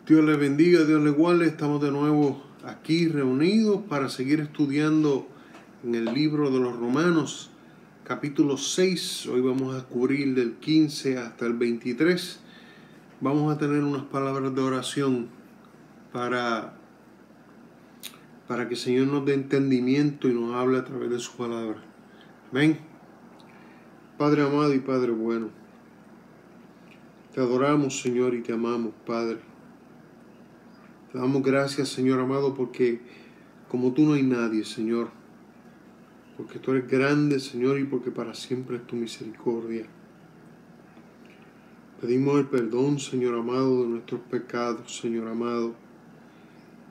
Dios les bendiga, Dios les guarde. Estamos de nuevo aquí reunidos para seguir estudiando en el libro de los Romanos, capítulo 6. Hoy vamos a cubrir del 15 hasta el 23. Vamos a tener unas palabras de oración para que el Señor nos dé entendimiento y nos hable a través de su palabra. Amén. Padre amado y Padre bueno, te adoramos, Señor, y te amamos, Padre. Te damos gracias, Señor amado, porque como tú no hay nadie, Señor. Porque tú eres grande, Señor, y porque para siempre es tu misericordia. Pedimos el perdón, Señor amado, de nuestros pecados, Señor amado.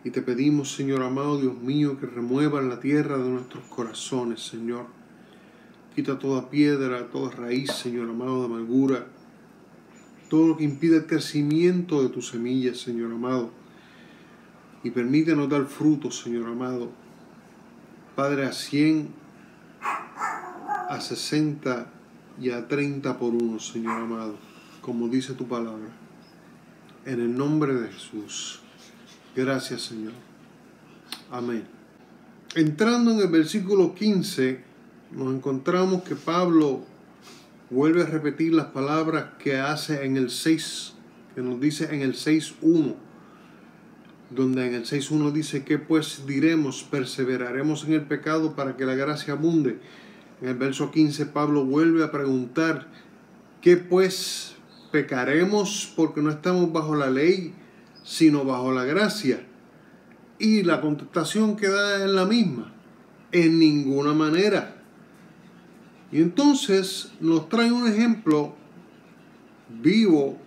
Y te pedimos, Señor amado, Dios mío, que remuevas la tierra de nuestros corazones, Señor. Quita toda piedra, toda raíz, Señor amado, de amargura. Todo lo que impide el crecimiento de tus semillas, Señor amado. Y permítenos dar fruto, Señor amado. Padre, a 100, a 60 y a 30 por uno, Señor amado. Como dice tu palabra. En el nombre de Jesús. Gracias, Señor. Amén. Entrando en el versículo 15, nos encontramos que Pablo vuelve a repetir las palabras que hace en el 6, que nos dice en el 6.1. Donde en el 6.1 dice que pues diremos, perseveraremos en el pecado para que la gracia abunde. En el verso 15 Pablo vuelve a preguntar, ¿qué pues pecaremos porque no estamos bajo la ley, sino bajo la gracia? Y la contestación que da es la misma, en ninguna manera. Y entonces nos trae un ejemplo vivo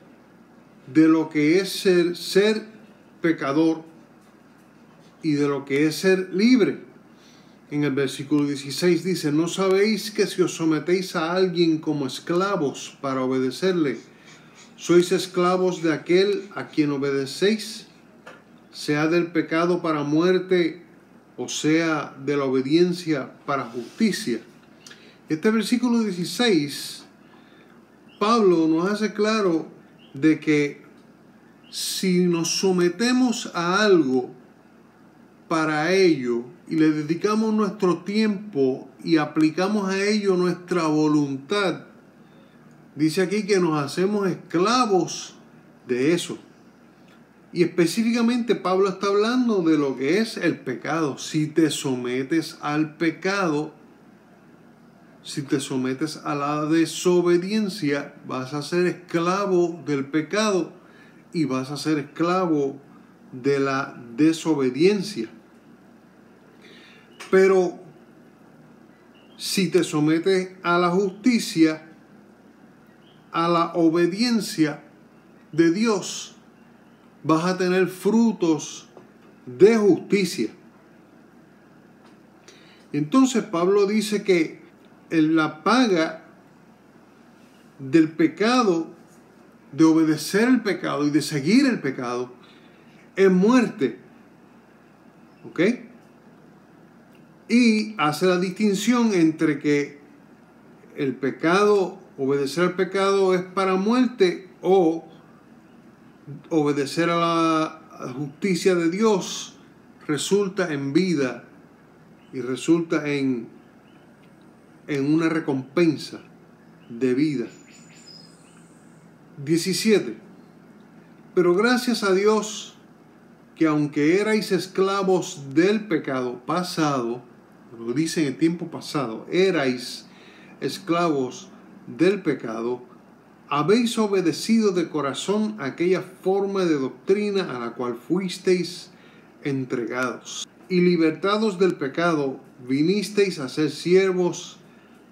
de lo que es ser pecador y de lo que es ser libre. En el versículo 16 dice, ¿no sabéis que si os sometéis a alguien como esclavos para obedecerle, sois esclavos de aquel a quien obedecéis, sea del pecado para muerte o sea de la obediencia para justicia? Este versículo 16, Pablo nos hace claro de que si nos sometemos a algo para ello y le dedicamos nuestro tiempo y aplicamos a ello nuestra voluntad, dice aquí que nos hacemos esclavos de eso. Y específicamente Pablo está hablando de lo que es el pecado. Si te sometes al pecado, si te sometes a la desobediencia, vas a ser esclavo del pecado y vas a ser esclavo de la desobediencia. Pero si te sometes a la justicia, a la obediencia de Dios, vas a tener frutos de justicia. Entonces Pablo dice que la paga del pecado, de obedecer el pecado y de seguir el pecado, es muerte. ¿Ok? Y hace la distinción entre que el pecado, obedecer al pecado es para muerte, o obedecer a la justicia de Dios resulta en vida y resulta en una recompensa de vida. 17. Pero gracias a Dios que aunque erais esclavos del pecado pasado, lo dice en el tiempo pasado, erais esclavos del pecado, habéis obedecido de corazón aquella forma de doctrina a la cual fuisteis entregados. Y libertados del pecado, vinisteis a ser siervos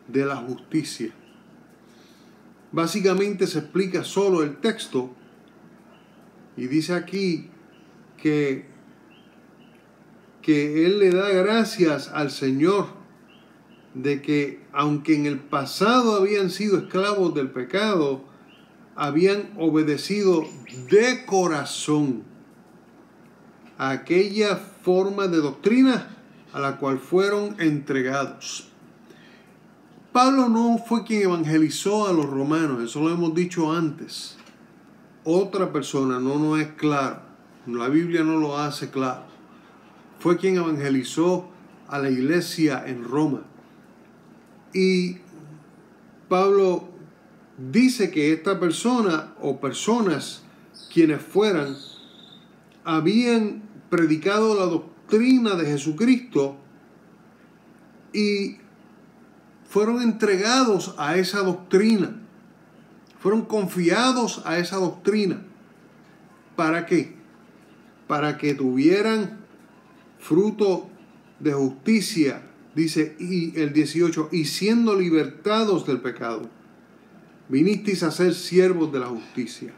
de la justicia. Básicamente se explica solo el texto y dice aquí que él le da gracias al Señor de que aunque en el pasado habían sido esclavos del pecado, habían obedecido de corazón a aquella forma de doctrina a la cual fueron entregados. Pablo no fue quien evangelizó a los romanos, eso lo hemos dicho antes. Otra persona, no es claro. La Biblia no lo hace claro. Fue quien evangelizó a la iglesia en Roma. Y Pablo dice que esta persona o personas quienes fueran habían predicado la doctrina de Jesucristo y fueron entregados a esa doctrina, fueron confiados a esa doctrina. ¿Para qué? Para que tuvieran fruto de justicia, dice y el 18, y siendo libertados del pecado, vinisteis a ser siervos de la justicia.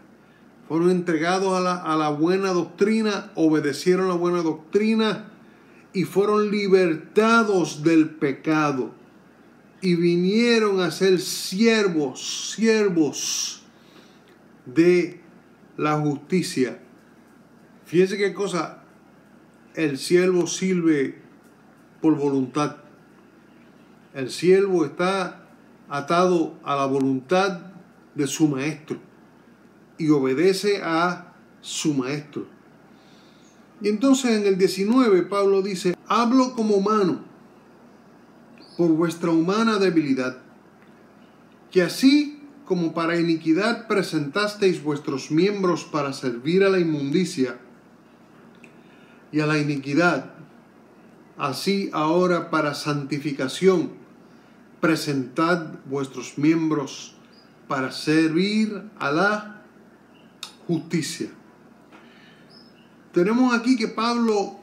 Fueron entregados a la buena doctrina, obedecieron la buena doctrina y fueron libertados del pecado. Y vinieron a ser siervos de la justicia. Fíjense qué cosa, el siervo sirve por voluntad. El siervo está atado a la voluntad de su maestro y obedece a su maestro. Y entonces en el 19 Pablo dice: hablo como humano por vuestra humana debilidad, que así como para iniquidad presentasteis vuestros miembros para servir a la inmundicia y a la iniquidad, así ahora para santificación presentad vuestros miembros para servir a la justicia. Tenemos aquí que Pablo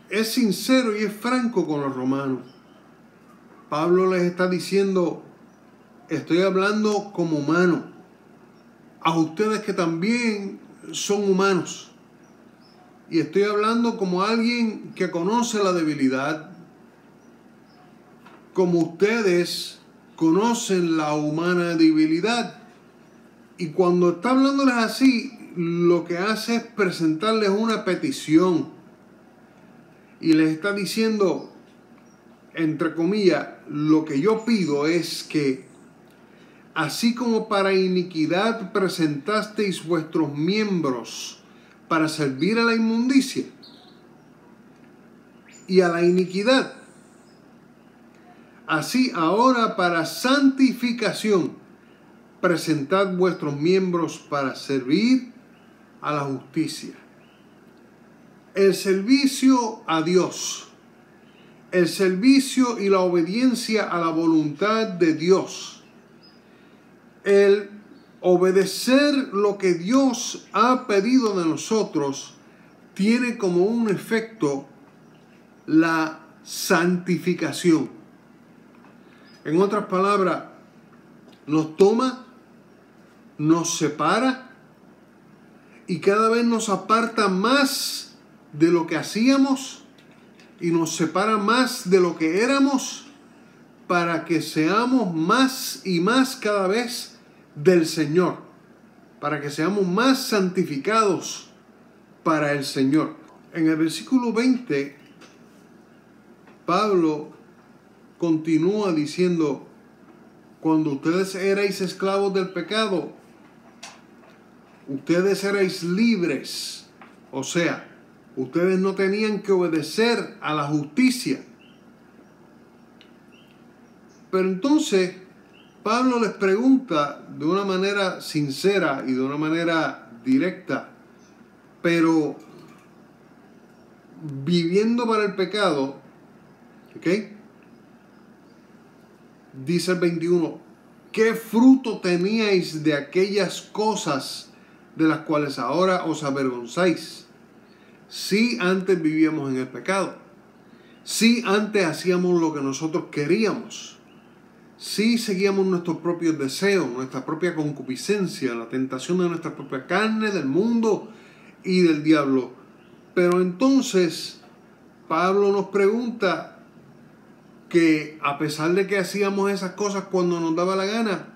es sincero y es franco con los romanos. Pablo les está diciendo: estoy hablando como humano, a ustedes que también son humanos. Y estoy hablando como alguien que conoce la debilidad, como ustedes conocen la humana debilidad. Y cuando está hablándoles así, lo que hace es presentarles una petición. Y les está diciendo, entre comillas, lo que yo pido es que, así como para iniquidad presentasteis vuestros miembros para servir a la inmundicia y a la iniquidad, así ahora para santificación presentad vuestros miembros para servir a la justicia. El servicio a Dios, el servicio y la obediencia a la voluntad de Dios, el obedecer lo que Dios ha pedido de nosotros, tiene como un efecto la santificación. En otras palabras, nos toma, nos separa y cada vez nos aparta más de lo que hacíamos y nos separa más de lo que éramos, para que seamos más y más cada vez del Señor, para que seamos más santificados para el Señor. En el versículo 20, Pablo continúa diciendo: cuando ustedes erais esclavos del pecado, ustedes erais libres, o sea, ustedes no tenían que obedecer a la justicia. Pero entonces Pablo les pregunta de una manera sincera y de una manera directa, pero viviendo para el pecado, ¿ok? Dice el 21, ¿qué fruto teníais de aquellas cosas de las cuales ahora os avergonzáis? Si antes vivíamos en el pecado, si antes hacíamos lo que nosotros queríamos, si seguíamos nuestros propios deseos, nuestra propia concupiscencia, la tentación de nuestra propia carne, del mundo y del diablo. Pero entonces Pablo nos pregunta que a pesar de que hacíamos esas cosas cuando nos daba la gana,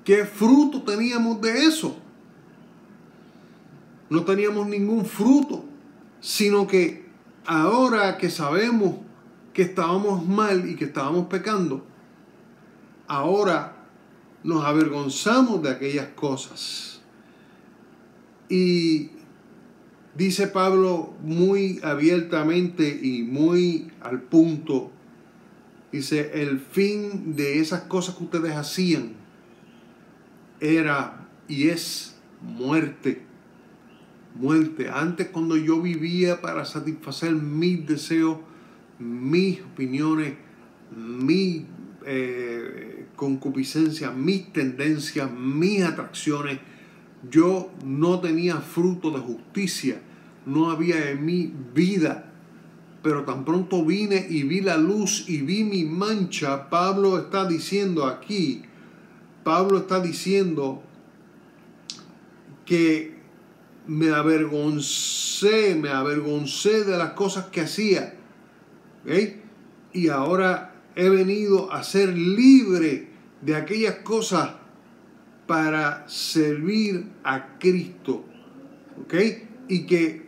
¿qué fruto teníamos de eso? No teníamos ningún fruto, sino que ahora que sabemos que estábamos mal y que estábamos pecando, ahora nos avergonzamos de aquellas cosas. Y Dice Pablo muy abiertamente y muy al punto. Dice, el fin de esas cosas que ustedes hacían era y es muerte. Muerte. Antes, cuando yo vivía para satisfacer mis deseos, mis opiniones, mi concupiscencia, mis tendencias, mis atracciones, yo no tenía fruto de justicia, no había en mí vida. Pero tan pronto vine y vi la luz y vi mi mancha, Pablo está diciendo aquí, que me avergoncé de las cosas que hacía. ¿Okay? Y ahora he venido a ser libre de aquellas cosas para servir a Cristo. ¿Okay? Y que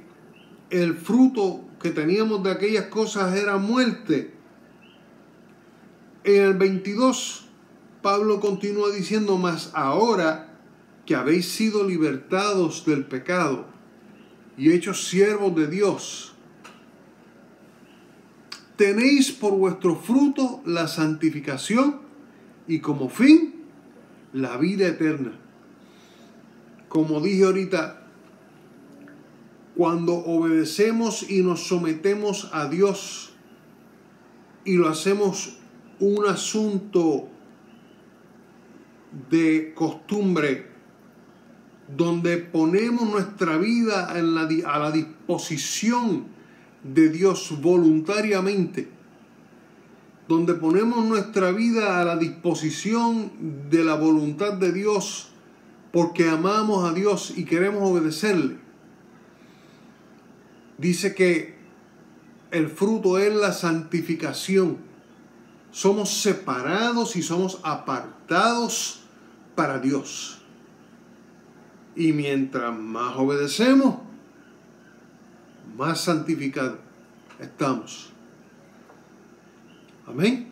el fruto que teníamos de aquellas cosas era muerte. En el 22, Pablo continúa diciendo, mas ahora que habéis sido libertados del pecado y hechos siervos de Dios, tenéis por vuestro fruto la santificación y como fin la vida eterna. Como dije ahorita, cuando obedecemos y nos sometemos a Dios y lo hacemos un asunto de costumbre, donde ponemos nuestra vida a la disposición de Dios voluntariamente, donde ponemos nuestra vida a la disposición de la voluntad de Dios porque amamos a Dios y queremos obedecerle. Dice que el fruto es la santificación. Somos separados y somos apartados para Dios. Y mientras más obedecemos, más santificados estamos. Amén.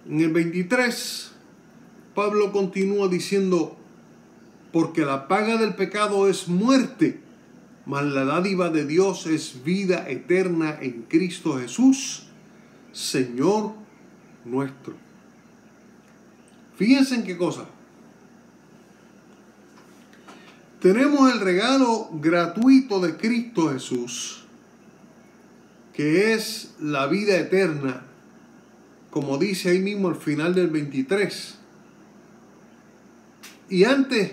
En el 23, Pablo continúa diciendo, porque la paga del pecado es muerte, mas la dádiva de Dios es vida eterna en Cristo Jesús, Señor nuestro. Fíjense en qué cosa. Tenemos el regalo gratuito de Cristo Jesús, que es la vida eterna, como dice ahí mismo al final del 23. Y antes,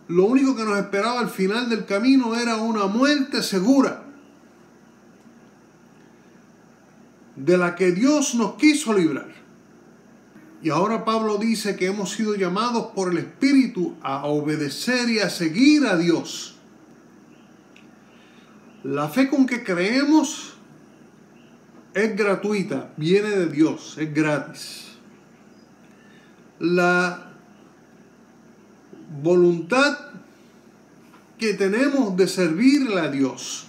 lo único que nos esperaba al final del camino era una muerte segura, de la que Dios nos quiso librar. Y ahora Pablo dice que hemos sido llamados por el Espíritu a obedecer y a seguir a Dios. La fe con que creemos es gratuita, viene de Dios, es gratis. La voluntad que tenemos de servirle a Dios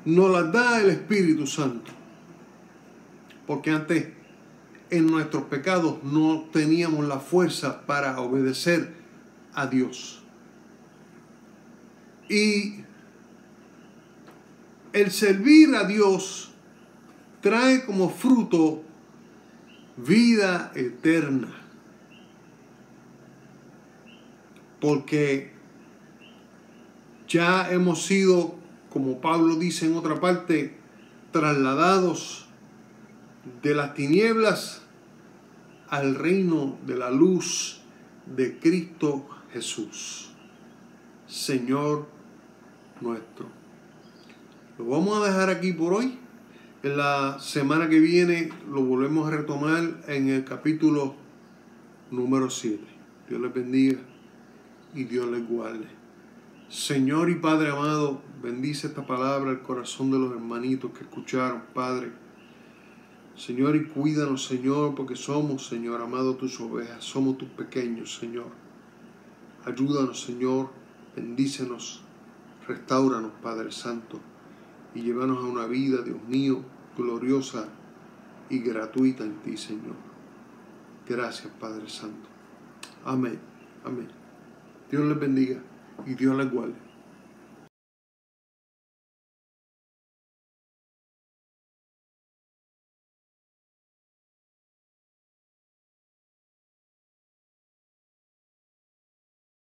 nos la da el Espíritu Santo. Porque antes, en nuestros pecados, no teníamos la fuerza para obedecer a Dios. Y el servir a Dios trae como fruto vida eterna. Porque ya hemos sido, como Pablo dice en otra parte, trasladados de las tinieblas al reino de la luz de Cristo Jesús, Señor nuestro. Lo vamos a dejar aquí por hoy. En la semana que viene lo volvemos a retomar en el capítulo número 7. Dios les bendiga y Dios les guarde. Señor y Padre amado, bendice esta palabra al corazón de los hermanitos que escucharon, Padre. Señor, y cuídanos, Señor, porque somos, Señor amado, tus ovejas, somos tus pequeños, Señor. Ayúdanos, Señor, bendícenos, restáuranos, Padre Santo, y llévanos a una vida, Dios mío, gloriosa y gratuita en ti, Señor. Gracias, Padre Santo. Amén. Amén. Dios les bendiga y Dios les guarde.